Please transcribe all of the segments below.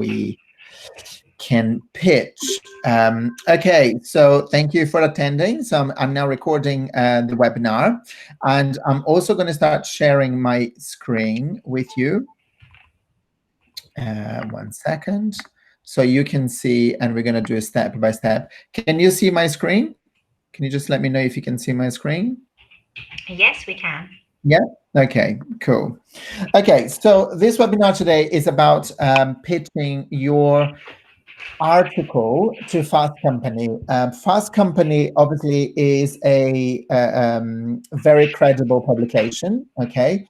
we can pitch. Okay, so thank you for attending. So I'm now recording the webinar, and I'm also going to start sharing my screen with you. 1 second. So you can see, and we're going to do a step by step. Can you see my screen? Can you just let me know if you can see my screen? Yes, we can. Yeah. Okay, cool. Okay, so this webinar today is about pitching your article to Fast Company. Fast Company obviously is a very credible publication. Okay.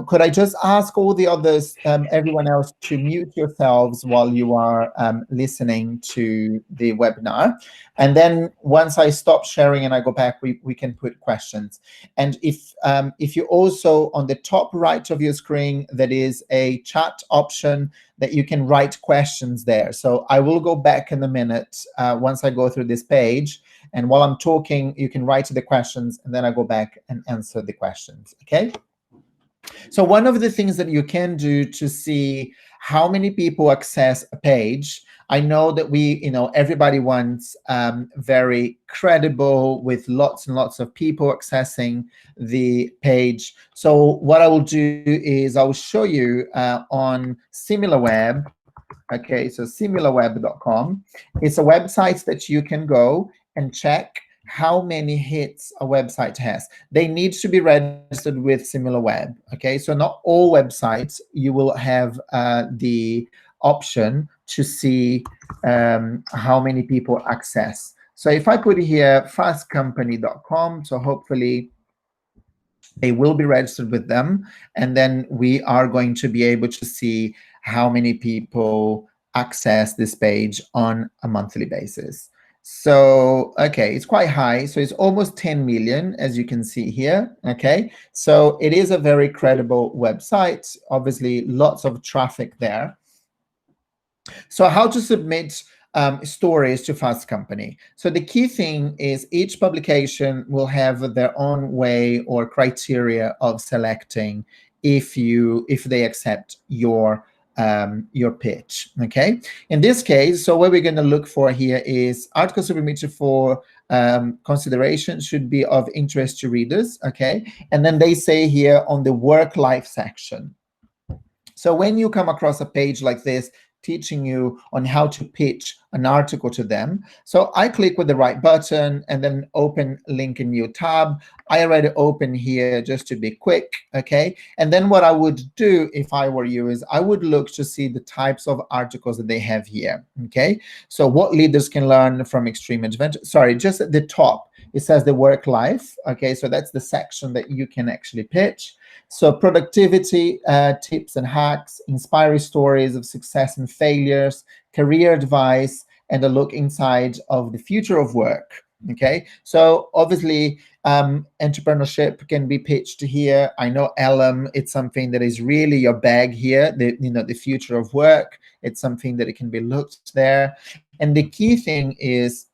Could I just ask all the others, everyone else, to mute yourselves while you are listening to the webinar? And then once I stop sharing and I go back, we can put questions. And if you also, on the top right of your screen, there is a chat option that you can write questions there. So I will go back in a minute once I go through this page. And while I'm talking, you can write the questions, and then I go back and answer the questions, okay? So one of the things that you can do to see how many people access a page, I know that everybody wants very credible with lots and lots of people accessing the page. So what I will do is I will show you on SimilarWeb. Okay, so similarweb.com. It's a website that you can go and check how many hits a website has. They need to be registered with SimilarWeb. Okay, so not all websites you will have the option to see how many people access. So if I put here fastcompany.com, so hopefully they will be registered with them, and then we are going to be able to see how many people access this page on a monthly basis. So, okay, it's quite high. So it's almost 10 million, as you can see here, okay? So it is a very credible website, obviously lots of traffic there. So how to submit stories to Fast Company. So the key thing is each publication will have their own way or criteria of selecting if they accept your pitch. Okay. In this case, so what we're going to look for here is article submitted for consideration should be of interest to readers. Okay. And then they say here on the work life section. So when you come across a page like this, teaching you on how to pitch an article to them. So I click with the right button and then open link in new tab. I already open here just to be quick, okay? And then what I would do if I were you is I would look to see the types of articles that they have here, okay? So what leaders can learn from extreme adventure. Sorry, just at the top, it says the work life, okay? So that's the section that you can actually pitch. So productivity tips and hacks, inspiring stories of success and failures, career advice, and a look inside of the future of work. Okay, so obviously entrepreneurship can be pitched here. I know Elm, it's something that is really your bag here. The future of work. It's something that it can be looked there. And the key thing is,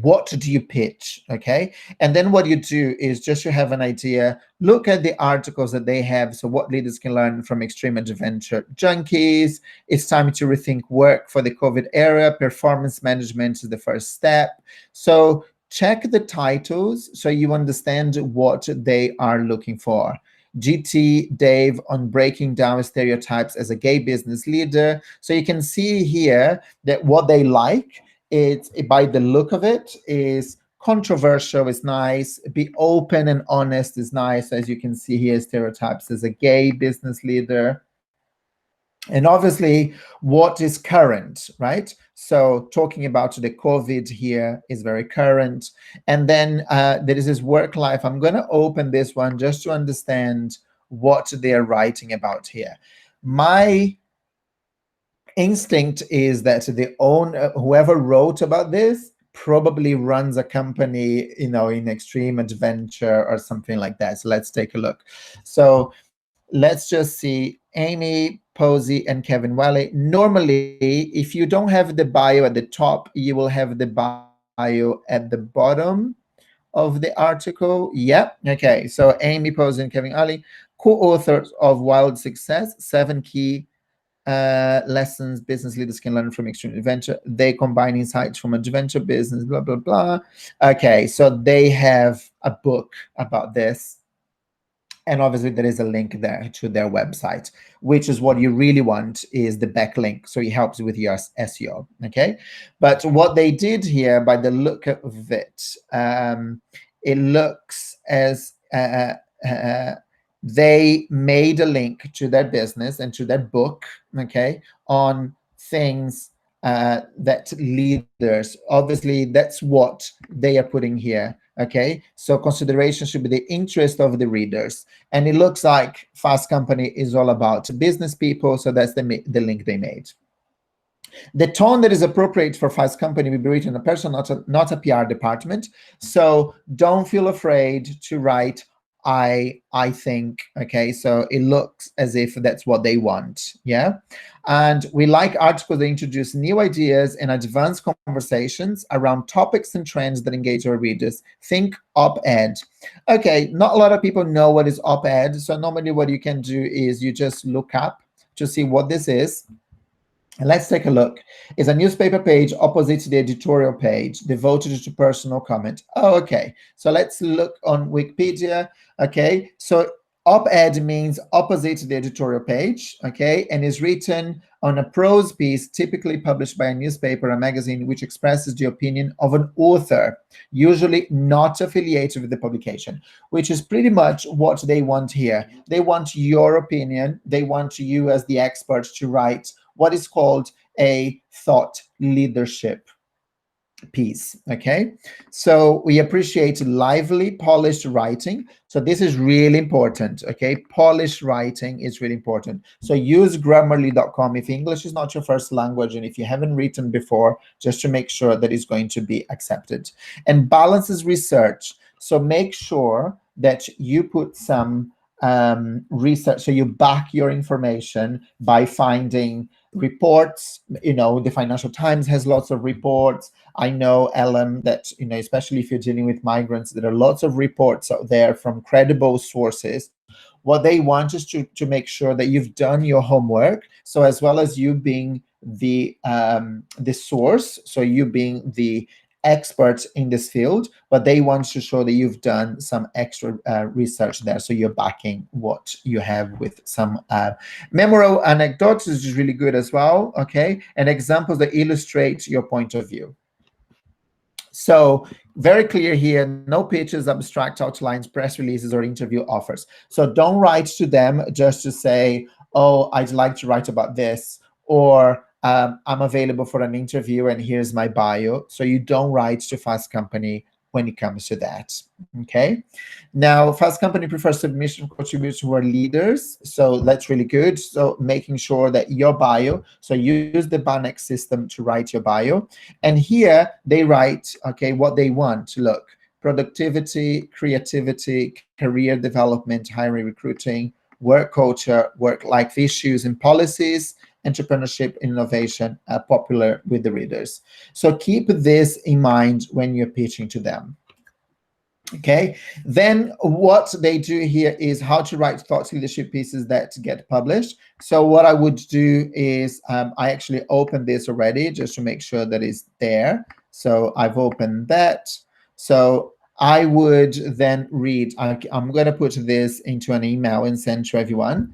what do you pitch? Okay, and then what you do is just to have an idea, look at the articles that they have. So what leaders can learn from extreme adventure junkies, it's time to rethink work for the COVID era, performance management is the first step. So check the titles so you understand what they are looking for. GT Dave on breaking down stereotypes as a gay business leader. So you can see here that what they like, it's by the look of it, is controversial, is nice, be open and honest is nice. As you can see here, stereotypes as a gay business leader. And obviously what is current, right? So talking about the COVID here is very current. And then there is this work life. I'm going to open this one just to understand what they're writing about here. My instinct is that whoever wrote about this probably runs a company, in extreme adventure or something like that. So let's take a look. So let's just see Amy Posey and Kevin Wiley. Normally, if you don't have the bio at the top, you will have the bio at the bottom of the article. Yep. Okay. So Amy Posey and Kevin Wiley, co-authors of Wild Success, 7 key lessons business leaders can learn from extreme adventure. They combine insights from adventure business, blah, blah, blah. Okay, so they have a book about this. And obviously there is a link there to their website, which is what you really want, is the backlink. So it helps with your SEO, okay? But what they did here, by the look of it, it looks as they made a link to their business and to their book, okay, on things that leaders, obviously that's what they are putting here, okay? So consideration should be the interest of the readers. And it looks like Fast Company is all about business people, so that's the link they made. The tone that is appropriate for Fast Company will be written in a person, not a PR department. So don't feel afraid to write I think, okay? So it looks as if that's what they want, yeah? And we like articles that introduce new ideas and advanced conversations around topics and trends that engage our readers. Think op-ed. Okay, not a lot of people know what is op-ed, so normally what you can do is you just look up to see what this is. And let's take a look. It's a newspaper page opposite the editorial page devoted to personal comment. Oh, okay. So let's look on Wikipedia. Okay. So op-ed means opposite the editorial page. Okay. And is written on a prose piece typically published by a newspaper or magazine which expresses the opinion of an author, usually not affiliated with the publication, which is pretty much what they want here. They want your opinion. They want you as the expert to write what is called a thought leadership piece, okay? So we appreciate lively, polished writing. So this is really important, okay? Polished writing is really important. So use grammarly.com if English is not your first language and if you haven't written before, just to make sure that it's going to be accepted. And balances research. So make sure that you put some research, so you back your information by finding reports. You know, the Financial Times has lots of reports. I know, Ellen, that, you know, especially if you're dealing with migrants, there are lots of reports out there from credible sources. What they want is to make sure that you've done your homework. So as well as you being the source, so you being the experts in this field, but they want to show that you've done some extra research there. So you're backing what you have with some memorable anecdotes, which is really good as well, okay? And examples that illustrate your point of view. So very clear here, no pitches, abstract outlines, press releases, or interview offers. So don't write to them just to say, oh, I'd like to write about this, or I'm available for an interview and here's my bio. So you don't write to Fast Company when it comes to that, okay? Now, Fast Company prefers submission contributors who are leaders, so that's really good. So making sure that your bio, so use the Banex system to write your bio. And here they write, okay, what they want. Look, productivity, creativity, career development, hiring, recruiting, work culture, work-life issues and policies, entrepreneurship, innovation, popular with the readers. So keep this in mind when you're pitching to them. Okay, then what they do here is how to write thought leadership pieces that get published. So what I would do is I actually opened this already just to make sure that it's there. So I've opened that. So I would then read, I'm going to put this into an email and send to everyone.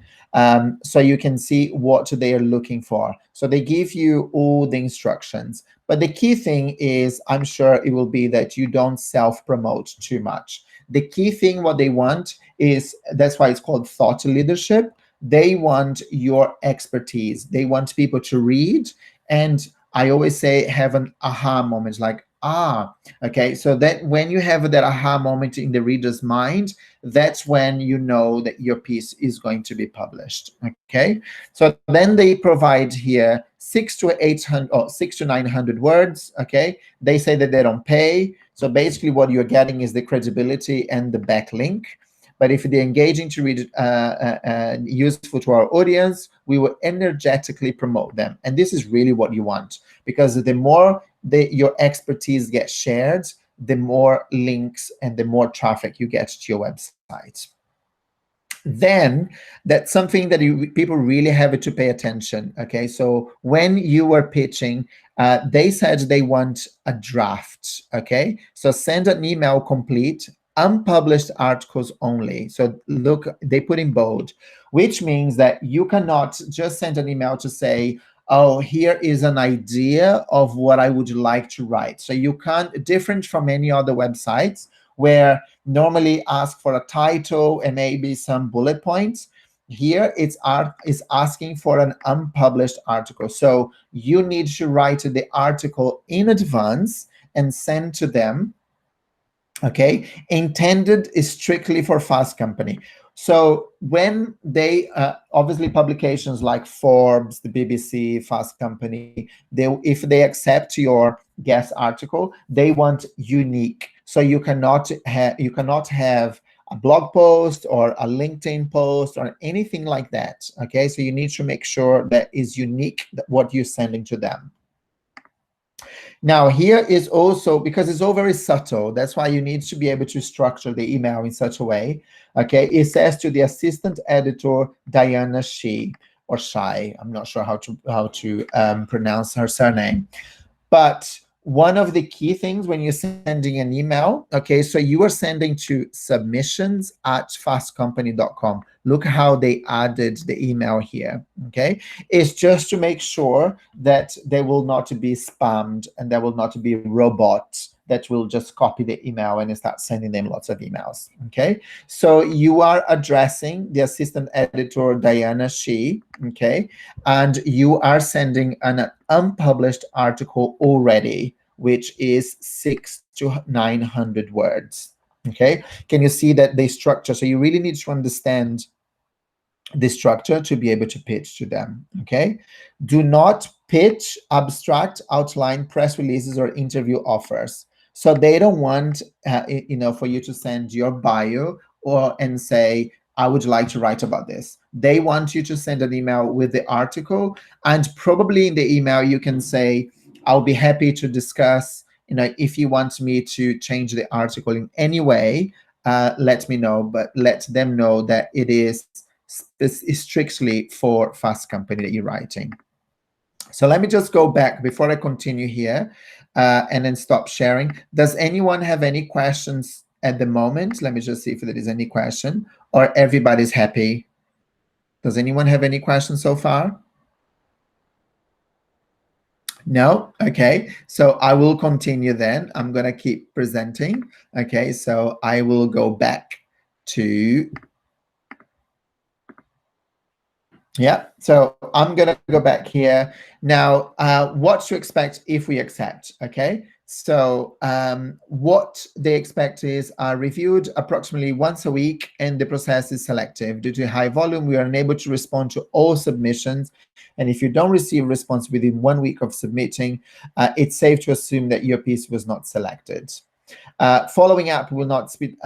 So you can see what they are looking for. So they give you all the instructions. But the key thing is, I'm sure it will be that you don't self-promote too much. The key thing, what they want is, that's why it's called thought leadership. They want your expertise. They want people to read. And I always say, have an aha moment, like, ah, okay. So that when you have that aha moment in the reader's mind, that's when you know that your piece is going to be published, okay? So then they provide here 600 to 800 or 600 to 900 words, okay? They say that they don't pay. So basically what you're getting is the credibility and the backlink. But if they're engaging to read useful to our audience, we will energetically promote them. And this is really what you want, because the more your expertise gets shared, the more links and the more traffic you get to your website. then that's something that people really have to pay attention. Okay, so when you were pitching, they said they want a draft. Okay, so send an email complete, unpublished articles only. So look, they put in bold, which means that you cannot just send an email to say, oh, here is an idea of what I would like to write. So you can't, different from any other websites where normally ask for a title and maybe some bullet points. Here it's asking for an unpublished article. So you need to write the article in advance and send to them. Okay, intended is strictly for Fast Company. So when they obviously publications like Forbes, the BBC, Fast Company, if they accept your guest article, they want unique. So you cannot have a blog post or a LinkedIn post or anything like that. Okay, so you need to make sure that is unique what you're sending to them. Now, here is also, because it's all very subtle, that's why you need to be able to structure the email in such a way. Okay, it says to the assistant editor, Diana Shi, or Shai, I'm not sure how to pronounce her surname. But one of the key things when you're sending an email, okay, so you are sending to submissions@fastcompany.com. Look how they added the email here, okay? It's just to make sure that they will not be spammed and there will not be robots that will just copy the email and start sending them lots of emails, okay? So you are addressing the assistant editor, Diana Shi, okay? And you are sending an unpublished article already, which is 600 to 900 words, okay? Can you see that they structure? So you really need to understand the structure to be able to pitch to them, okay? Do not pitch abstract, outline, press releases, or interview offers. So they don't want, for you to send your bio and say, I would like to write about this. They want you to send an email with the article, and probably in the email you can say, I'll be happy to discuss, if you want me to change the article in any way, let me know, but let them know that it is strictly for Fast Company that you're writing. So let me just go back before I continue here and then stop sharing. Does anyone have any questions at the moment? Let me just see if there is any question, or everybody's happy. Does anyone have any questions so far? No? Okay, so I will continue then. I'm going to keep presenting. Okay, so I will go back to, yeah, so I'm going to go back here. Now, what to expect if we accept, okay? So what they expect is reviewed approximately once a week, and the process is selective. Due to high volume, we are unable to respond to all submissions. And if you don't receive a response within 1 week of submitting, it's safe to assume that your piece was not selected. Following up will not speed,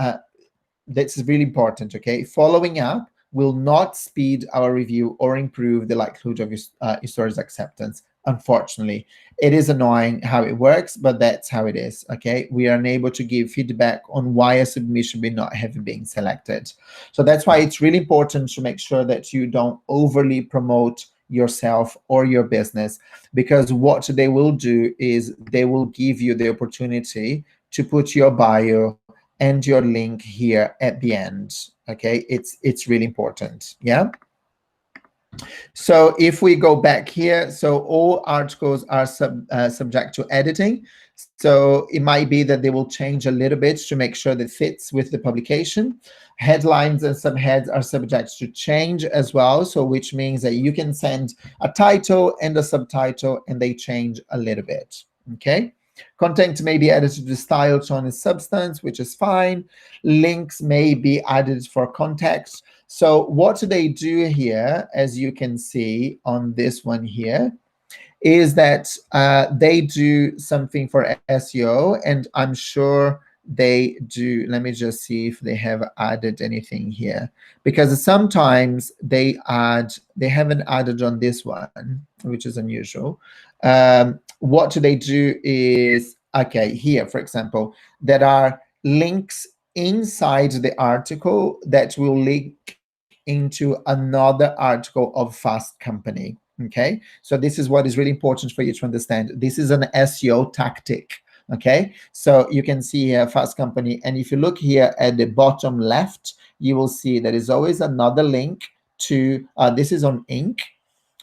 this is really important, okay? Following up will not speed our review or improve the likelihood of your story's acceptance. Unfortunately, it is annoying how it works, but that's how it is, okay? We are unable to give feedback on why a submission may not have been selected. So that's why it's really important to make sure that you don't overly promote yourself or your business, because what they will do is they will give you the opportunity to put your bio and your link here at the end, okay? It's really important, yeah? So if we go back here, so all articles are subject to editing. So it might be that they will change a little bit to make sure that it fits with the publication. Headlines and subheads are subject to change as well. So which means that you can send a title and a subtitle and they change a little bit, okay? Content may be added to the style, tone, and substance, which is fine. Links may be added for context. So what they do here, as you can see on this one here, is that they do something for SEO, and I'm sure they do. Let me just see if they have added anything here, because sometimes they haven't added on this one, which is unusual. What they do is, okay, here, for example, there are links inside the article that will link into another article of Fast Company. Okay, so this is what is really important for you to understand. This is an SEO tactic. Okay, so you can see here Fast Company, and if you look here at the bottom left, you will see there is always another link to this is on Inc,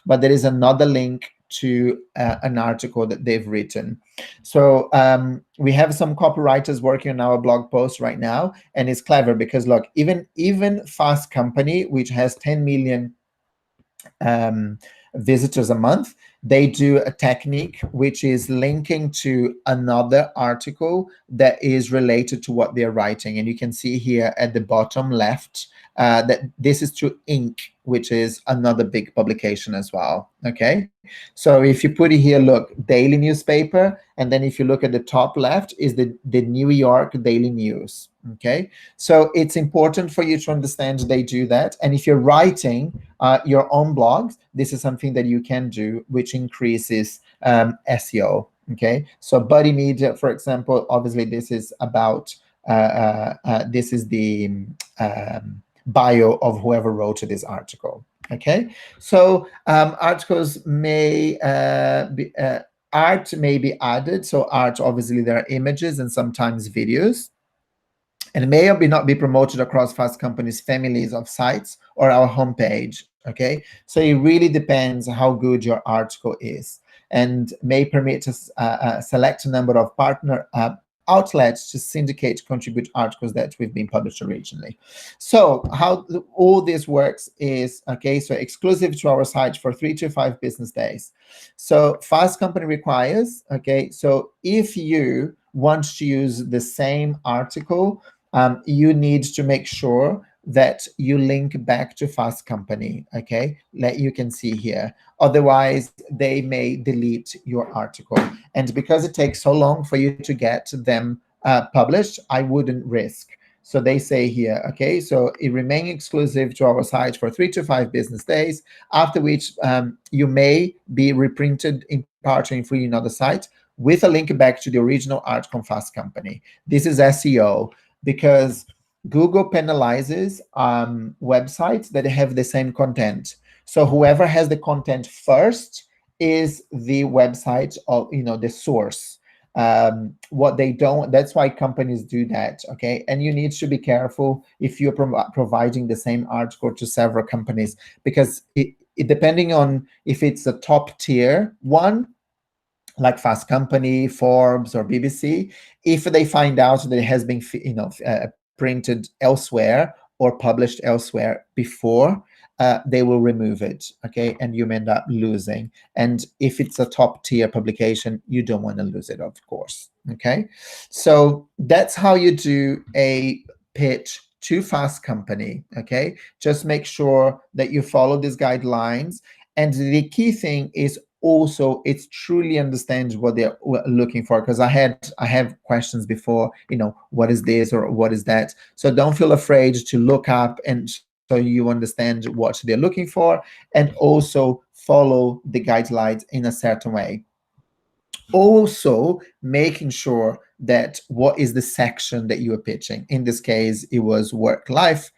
but there is another link to an article that they've written. So we have some copywriters working on our blog post right now, and it's clever because look, even Fast Company, which has 10 million visitors a month, they do a technique which is linking to another article that is related to what they're writing. And you can see here at the bottom left that this is to Inc, which is another big publication as well. Okay, so if you put it here, look, daily newspaper, and then if you look at the top left is the New York Daily News. Okay, so it's important for you to understand they do that. And if you're writing your own blogs, this is something that you can do, which increases SEO. Okay, so Buddy Media, for example, obviously this is about this is the bio of whoever wrote this article. Okay, so articles may art may be added. So art, obviously there are images and sometimes videos, and may or may not be promoted across Fast Company's families of sites or our homepage. Okay, so it really depends how good your article is, and may permit us select a number of partner outlets to syndicate, contribute articles that we've been published originally. So how all this works is, okay, so exclusive to our site for 3 to 5 business days. So Fast Company requires, okay, so if you want to use the same article, you need to make sure that you link back to Fast Company, okay, that you can see here. Otherwise, they may delete your article. And because it takes so long for you to get them published, I wouldn't risk. So they say here, okay, so it remains exclusive to our site for 3 to 5 business days, after which you may be reprinted in part or in free in other site with a link back to the original article on Fast Company. This is SEO, because Google penalizes websites that have the same content. So whoever has the content first is the website of, the source. What they don't, that's why companies do that, okay? And you need to be careful if you're providing the same article to several companies, because it depending on if it's a top tier one, like Fast Company, Forbes, or BBC, if they find out that it has been, printed elsewhere or published elsewhere before, they will remove it, okay? And you end up losing. And if it's a top tier publication, you don't want to lose it, of course, okay? So that's how you do a pitch to Fast Company, okay? Just make sure that you follow these guidelines. And the key thing is also it's truly understands what they're looking for, because I have questions before, what is this or what is that. So don't feel afraid to look up, and so you understand what they're looking for, and also follow the guidelines in a certain way. Also making sure that what is the section that you are pitching. In this case, it was work life,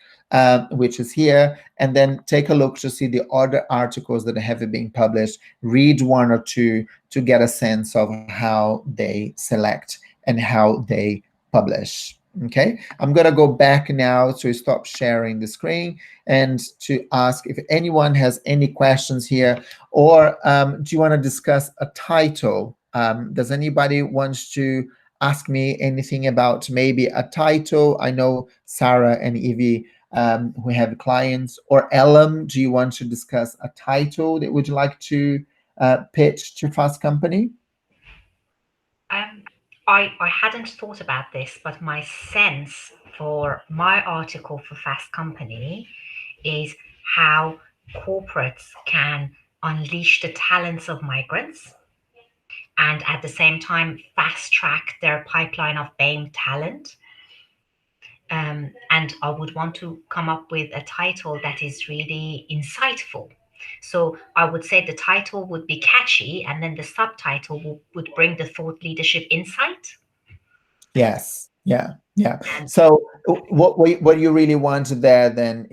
which is here. And then take a look to see the other articles that have been published. Read one or two to get a sense of how they select and how they publish. Okay, I'm going to go back now to stop sharing the screen and to ask if anyone has any questions here, or do you want to discuss a title? Does anybody want to ask me anything about maybe a title? I know Sarah and Evie, who have clients, or Ellen, do you want to discuss a title that would you like to pitch to Fast Company? I hadn't thought about this, but my sense for my article for Fast Company is how corporates can unleash the talents of migrants and at the same time fast track their pipeline of BAME talent. And I would want to come up with a title that is really insightful. So I would say the title would be catchy, and then the subtitle would bring the thought leadership insight. Yes, Yeah, yeah. And So what you really wanted there then,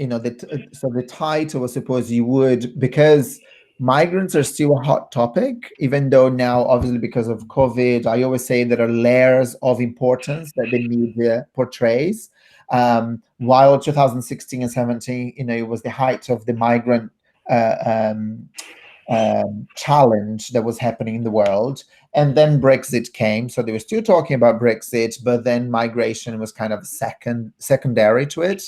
so the title, I suppose you would, because migrants are still a hot topic, even though now, obviously, because of COVID, I always say there are layers of importance that the media portrays. While 2016 and 17, it was the height of the migrant uh, um, challenge that was happening in the world. And then Brexit came, so they were still talking about Brexit, but then migration was kind of secondary to it.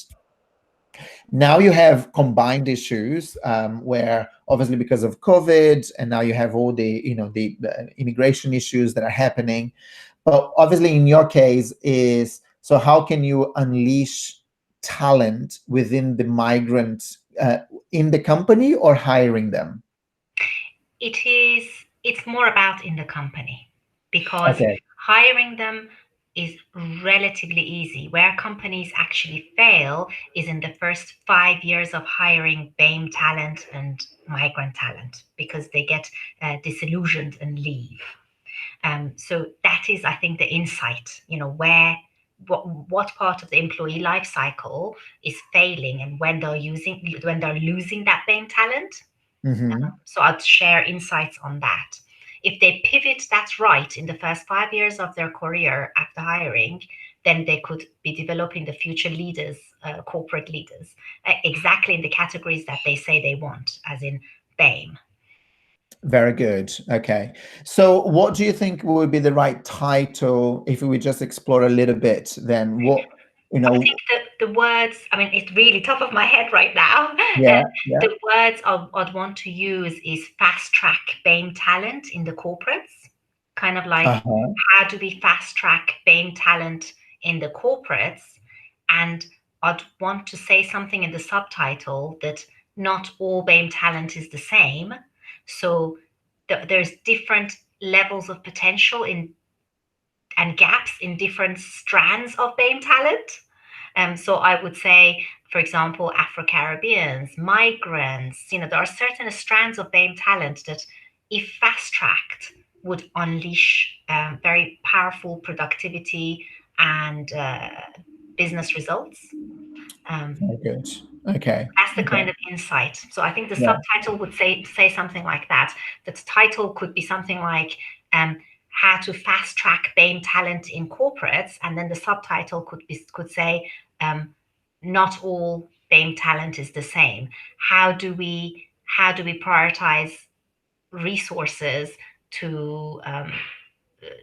Now you have combined issues where, obviously, because of COVID, and now you have all the immigration issues that are happening. But obviously, in your case, is so how can you unleash talent within the migrant in the company or hiring them? it's more about in the company, because Okay. hiring them is relatively easy. Where companies actually fail is in the first 5 years of hiring BAME talent and migrant talent, because they get disillusioned and leave. So that is, I think, the insight, where what part of the employee life cycle is failing, and when they're losing that BAME talent. Mm-hmm. So I'd share insights on that. If they pivot that right in the first 5 years of their career after hiring, then they could be developing the future leaders, corporate leaders, exactly in the categories that they say they want, as in BAME. Very good. Okay. So what do you think would be the right title if we would just explore a little bit then you I know, think that the words, I mean, it's really top of my head right now. yeah, yeah. The words I'd want to use is fast track BAME talent in the corporates. Kind of like, Uh-huh. how do we fast track BAME talent in the corporates? And I'd want to say something in the subtitle that not all BAME talent is the same. So there's different levels of potential in and gaps in different strands of BAME talent. So I would say, for example, Afro-Caribbeans, migrants, there are certain strands of BAME talent that, if fast-tracked, would unleash very powerful productivity and business results. Um, Very good. Okay. that's the Okay. kind of insight. So I think the Yeah. subtitle would say something like that. The title could be something like how to fast track BAME talent in corporates, and then the subtitle could say not all BAME talent is the same. How do we prioritize resources to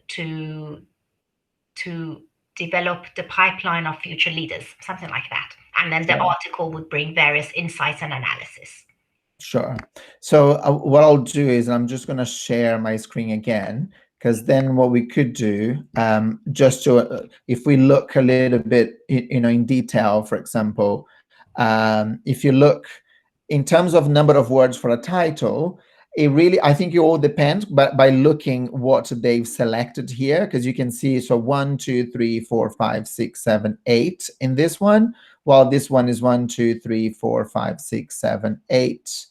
to to develop the pipeline of future leaders, something like that. And then the Sure. article would bring various insights and analysis. Sure. So what I'll do is I'm just going to share my screen again, because then what we could do, just to, if we look a little bit, in detail, for example, if you look in terms of number of words for a title, it really, I think you all depend, but by looking what they've selected here, because you can see, so 1, 2, 3, 4, 5, 6, 7, 8 in this one, while this one is 1, 2, 3, 4, 5, 6, 7, 8.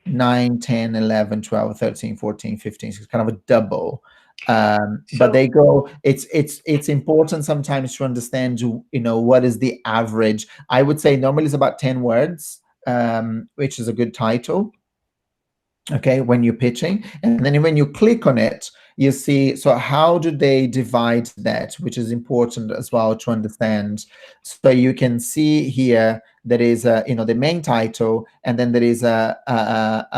9, 10, 11, 12, 13, 14, 15. So it's kind of a double. But So they go, it's important sometimes to understand, what is the average. I would say normally it's about 10 words, which is a good title. Okay, when you're pitching, and then when you click on it, you see, so how do they divide that, which is important as well to understand. So you can see here there is the main title, and then there is a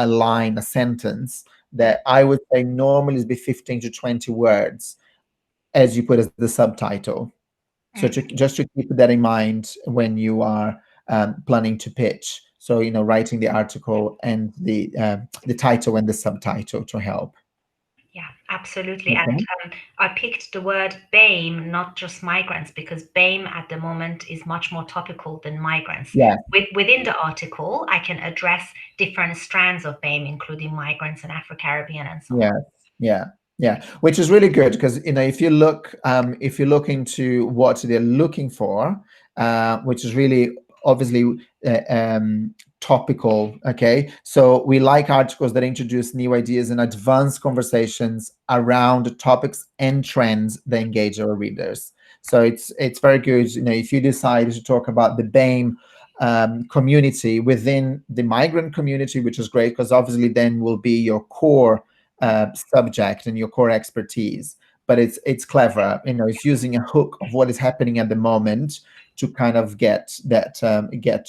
line, a sentence that I would say normally is be 15 to 20 words as you put as the subtitle. So just to keep that in mind when you are planning to pitch. So writing the article and the title and the subtitle to help. yeah, absolutely. And Okay. I picked the word BAME, not just migrants, because BAME at the moment is much more topical than migrants. Yeah. Within the article, I can address different strands of BAME, including migrants and Afro-Caribbean and so on. Yeah. Yeah. Yeah. Which is really good, because if you look into what they're looking for, which is really obviously topical. Okay, so we like articles that introduce new ideas and advance conversations around topics and trends that engage our readers. So it's very good, if you decide to talk about the BAME community within the migrant community, which is great, because obviously then will be your core subject and your core expertise. But it's clever, it's using a hook of what is happening at the moment to kind of get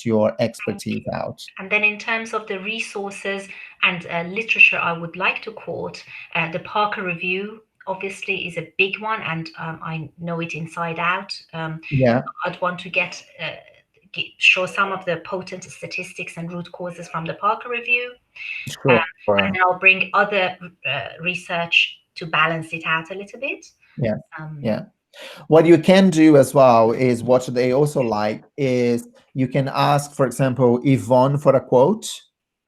your expertise out. And then in terms of the resources and literature, I would like to quote the Parker Review. Obviously, is a big one, and I know it inside out. Yeah, I'd want to show some of the potent statistics and root causes from the Parker Review, sure. and I'll bring other research to balance it out a little bit. Yeah, yeah. What you can do as well is, what they also like is, you can ask, for example, Yvonne for a quote.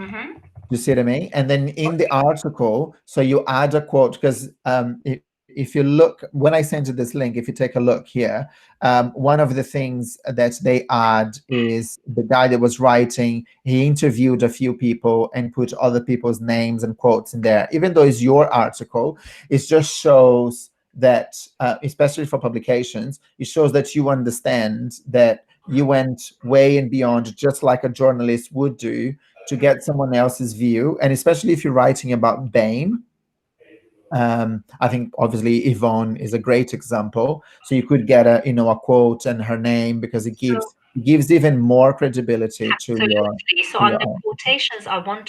Mm-hmm. You see what I mean? And then in the article, so you add a quote, because if you look, when I sent you this link, if you take a look here, one of the things that they add is the guy that was writing, he interviewed a few people and put other people's names and quotes in there. Even though it's your article, it just shows that, especially for publications, it shows that you understand that you went way and beyond, just like a journalist would do, to get someone else's view. And especially if you're writing about BAME, I think obviously Yvonne is a great example. So you could get a quote and her name, because it gives even more credibility to your. Absolutely. So To on your the quotations, I'd want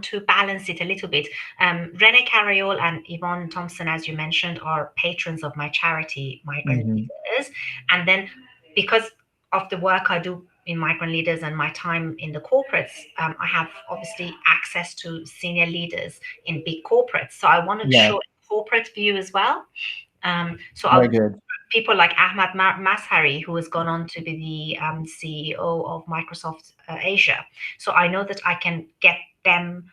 to balance it a little bit. Rene Carriol and Yvonne Thompson, as you mentioned, are patrons of my charity, Migrant Mhm. Leaders. And then, because of the work I do in Migrant Leaders and my time in the corporates, I have obviously access to senior leaders in big corporates. So I want to Yeah, show a corporate view as well. So very I'll good. people like Ahmad Mashari, who has gone on to be the CEO of Microsoft Asia. So I know that I can get them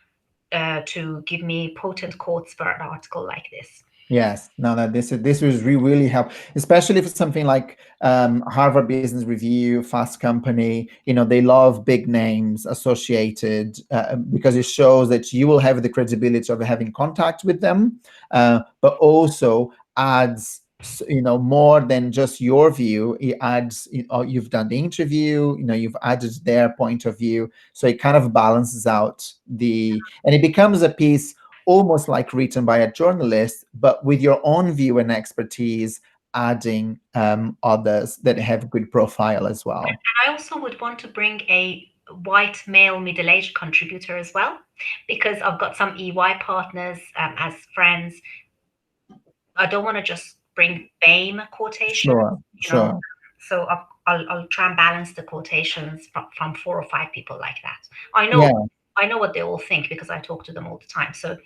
to give me potent quotes for an article like this. Yes, no, no, this was really help, especially for something like Harvard Business Review, Fast Company. They love big names associated, because it shows that you will have the credibility of having contact with them, but also adds, more than just your view. It adds, you've done the interview, you've added their point of view, so it kind of balances out and it becomes a piece almost like written by a journalist, but with your own view and expertise, adding others that have good profile as well. I also would want to bring a white male middle-aged contributor as well, because I've got some EY partners as friends. I don't want to just bring BAME quotations, Sure, you know. sure. So I'll try and balance the quotations from 4 or 5 people like that. Yeah, I know what they all think because I talk to them all the time. So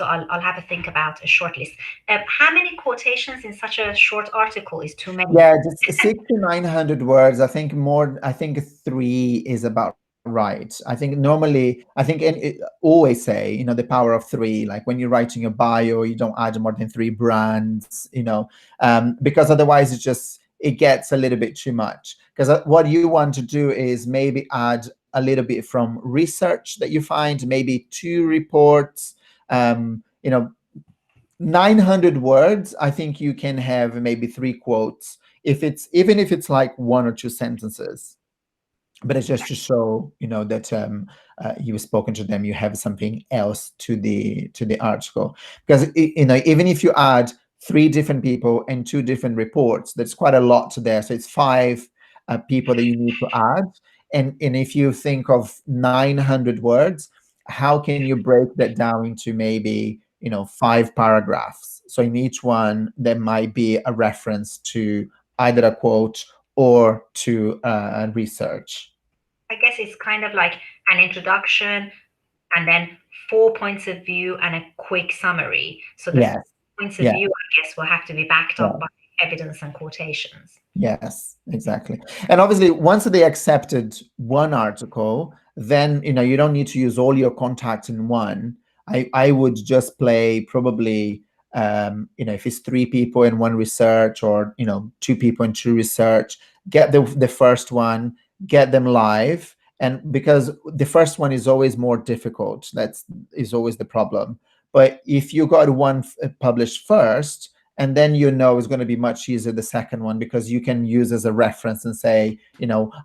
I'll have a think about a short list. How many quotations in such a short article is too many? yeah, just 600 to 900 words. I think more. I think 3 is about right. I think normally, always say, the power of 3. Like when you're writing a bio, you don't add more than 3 brands. Because otherwise it gets a little bit too much. Because what you want to do is maybe add a little bit from research that you find, maybe 2 reports. 900 words, I think you can have maybe 3 quotes, even if it's like 1 or 2 sentences, but it's just to show, that you've spoken to them, you have something else to the article. Because even if you add 3 different people and 2 different reports, that's quite a lot to there. So it's 5 people that you need to add. And if you think of 900 words, how can you break that down into maybe 5 paragraphs? So in each one, there might be a reference to either a quote or to research. I guess it's kind of like an introduction and then 4 points of view and a quick summary. So the Yes. points of Yeah. view, I guess, will have to be backed Yeah. up by evidence and quotations. Yes, exactly. And obviously, once they accepted one article, then you don't need to use all your contacts in one. I would just play probably, if it's 3 people in one research, or 2 people in 2 research, get the first one, get them live, And because the first one is always more difficult, that is always the problem. But if you got one published first, and then it's going to be much easier the second one, because you can use as a reference and say,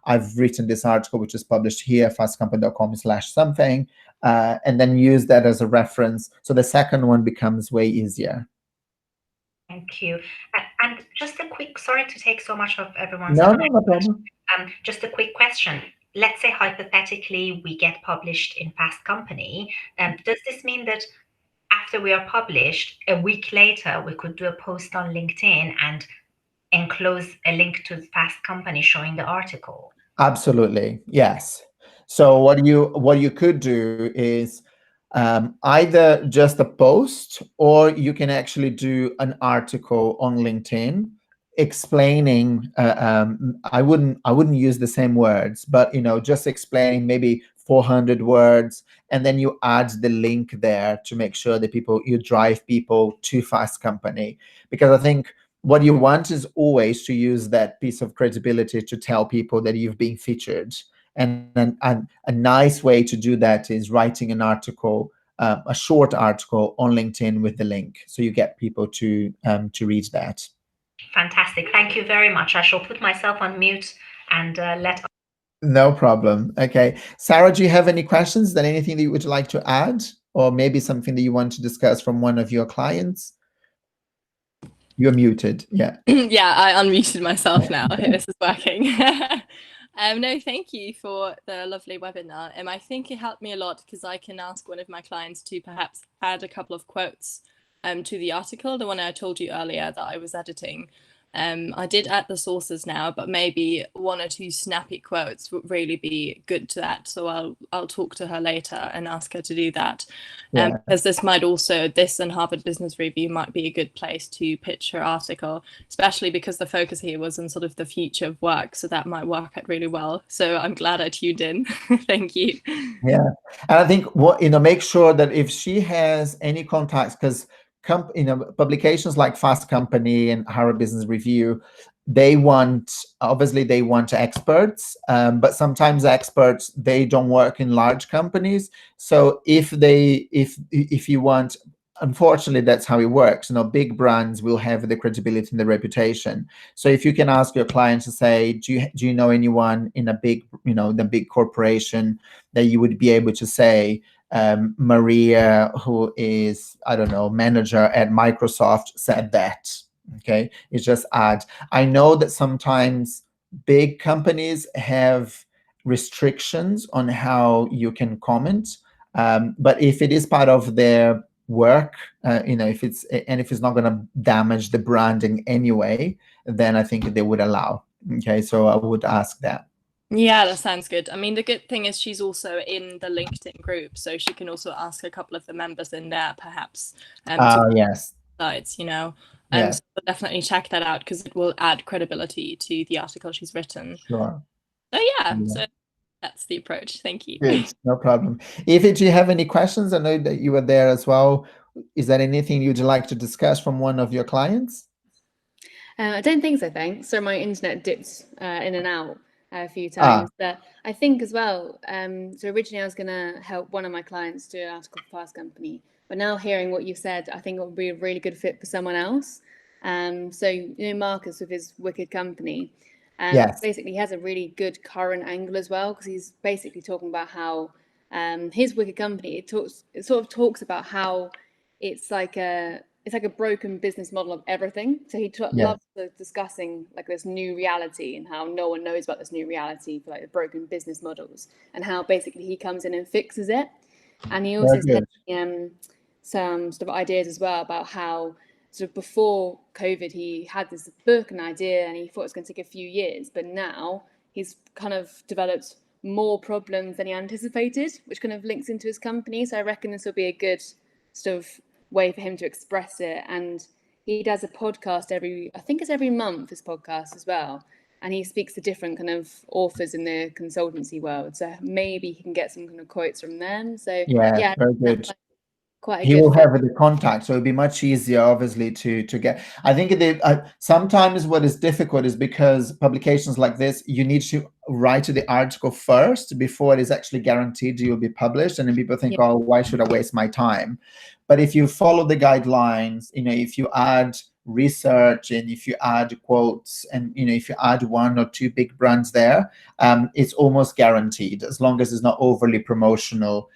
I've written this article which is published here, fastcompany.com/something, and then use that as a reference. So the second one becomes way easier. Thank you. And just a quick, sorry to take so much of everyone's No, time. no problem. Just a quick question. Let's say hypothetically we get published in Fast Company. Does this mean that after we are published, a week later, we could do a post on LinkedIn and enclose a link to Fast Company showing the article? Absolutely, yes. So what you could do is either just a post, or you can actually do an article on LinkedIn explaining. I wouldn't use the same words, but just explaining maybe 400 words, and then you add the link there to make sure that you drive people to Fast Company, because I think what you want is always to use that piece of credibility to tell people that you've been featured. And a nice way to do that is writing an article, a short article on LinkedIn with the link, so you get people to read that. Fantastic. Thank you very much. I shall put myself on mute and let. No problem. Okay. Sarah, do you have any questions? Then anything that you would like to add, or maybe something that you want to discuss from one of your clients? You're muted. Yeah. Yeah, I unmuted myself now. I hope this is working. No, thank you for the lovely webinar. I think it helped me a lot, because I can ask one of my clients to perhaps add a couple of quotes to the article, the one I told you earlier that I was editing. I did add the sources now, but maybe one or two snappy quotes would really be good to that. So I'll talk to her later and ask her to do that. Yeah. Because this and Harvard Business Review might be a good place to pitch her article, especially because the focus here was on sort of the future of work. So that might work out really well. So I'm glad I tuned in. Thank you. Yeah. And I think make sure that if she has any contacts, because publications like Fast Company and Harvard Business Review, they want experts, but sometimes experts, they don't work in large companies. So if you want, unfortunately, that's how it works. Big brands will have the credibility and the reputation. So if you can ask your client to say, do you know anyone in a big, the big corporation that you would be able to say, Maria, who is, I don't know, manager at Microsoft, said that. Okay, it's just add. I know that sometimes big companies have restrictions on how you can comment, but if it is part of their work, if it's not going to damage the branding anyway, then I think they would allow. Okay, so I would ask that. Yeah, that sounds good. I mean, the good thing is she's also in the LinkedIn group, so she can also ask a couple of the members in there, perhaps. Yes. Sites, Yeah. So definitely check that out, because it will add credibility to the article she's written. Sure. So yeah. So that's the approach. Thank you. Good, no problem. If you have any questions, I know that you were there as well. Is there anything you'd like to discuss from one of your clients? I don't think so, thanks. So my internet dipped in and out a few times, but I think as well, so originally I was going to help one of my clients do an article for Fast Company, but now hearing what you said, I think it would be a really good fit for someone else. So, Marcus with his Wicked Company, Yes. basically he has a really good current angle as well, because he's basically talking about how his Wicked Company, it sort of talks about how it's like a broken business model of everything. So he loves discussing like this new reality and how no one knows about this new reality for like the broken business models, and how basically he comes in and fixes it. And he also said some sort of ideas as well about how sort of before COVID he had this book and idea and he thought it was going to take a few years, but now he's kind of developed more problems than he anticipated, which kind of links into his company. So I reckon this will be a good sort of way for him to express it. And he does a podcast every month, his podcast as well, and he speaks to different kind of authors in the consultancy world, so maybe he can get some kind of quotes from them. So yeah, very good. quite a he good will fit. have the contact, so it'll be much easier, obviously, to get. I think sometimes what is difficult is because publications like this, you need to write the article first before it is actually guaranteed you'll be published, and then people think, oh, why should I waste my time? But if you follow the guidelines, if you add research and if you add quotes and if you add 1 or 2 big brands there, it's almost guaranteed, as long as it's not overly promotional.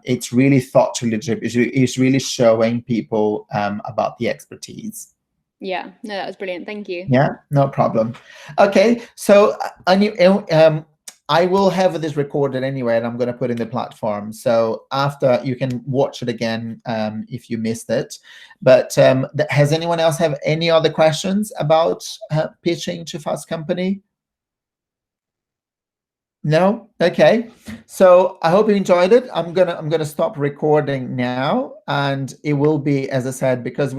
It's really thought leadership. It's really showing people about the expertise. Yeah, no, that was brilliant. Thank you. Yeah, no problem. Okay, so I will have this recorded anyway, and I'm going to put in the platform. So after, you can watch it again if you missed it. But has anyone else have any other questions about pitching to Fast Company? No? Okay. So I hope you enjoyed it. I'm gonna stop recording now, and it will be, as I said, because